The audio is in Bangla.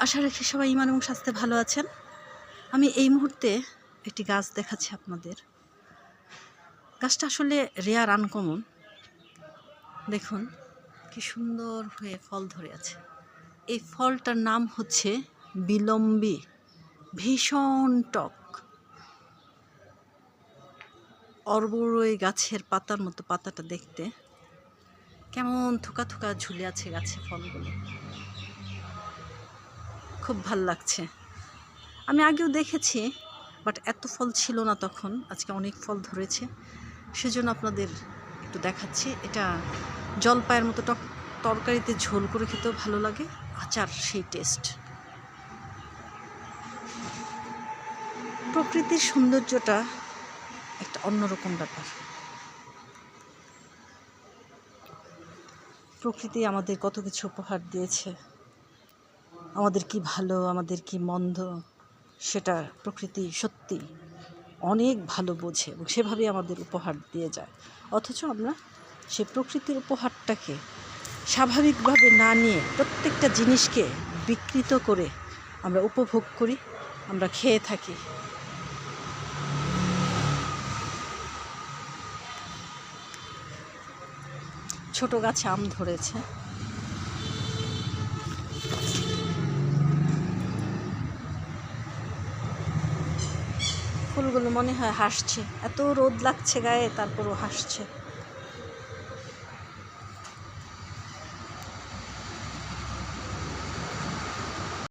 আশা রাখি সবাই ইমান এবং স্বাস্থ্যে ভালো আছেন। আমি এই মুহূর্তে একটি গাছ দেখাচ্ছি আপনাদের। গাছটা আসলে রেয়ার, আনকমন। দেখুন কি সুন্দর হয়ে ফল ধরে আছে। এই ফলটার নাম হচ্ছে বিলম্বী। ভীষণ টক, অর্বরই গাছের পাতার মতো। পাতাটা দেখতে কেমন থোকা থোকা ঝুলে আছে গাছে ফলগুলো, খুব ভাল লাগছে। আমি আগেও দেখেছি, বাট এত ফল ছিল না তখন। আজকে অনেক ফল ধরেছে, সেজন্য আপনাদের একটু দেখাচ্ছি। এটা জলপাইয়ের মতো টক, তরকারিতে ঝোল করে খেতেও ভালো লাগে, আচার সেই টেস্ট। প্রকৃতির সৌন্দর্যটা একটা অন্যরকম ব্যাপার। প্রকৃতি আমাদের কত কিছু উপহার দিয়েছে। আমাদের কি ভালো, আমাদের কি মন্দ, সেটা প্রকৃতি সত্যি অনেক ভালো বোঝে এবং সেভাবেই আমাদের উপহার দিয়ে যায়। অথচ আমরা সে প্রকৃতির উপহারটাকে স্বাভাবিকভাবে না নিয়ে প্রত্যেকটা জিনিসকে বিকৃত করে আমরা উপভোগ করি, আমরা খেয়ে থাকি। ছোট গাছে আম ধরেছে। ফুলগুলো মনে হয় হাসছে, এত রোদ লাগছে গায়ে তারপরও হাসছে।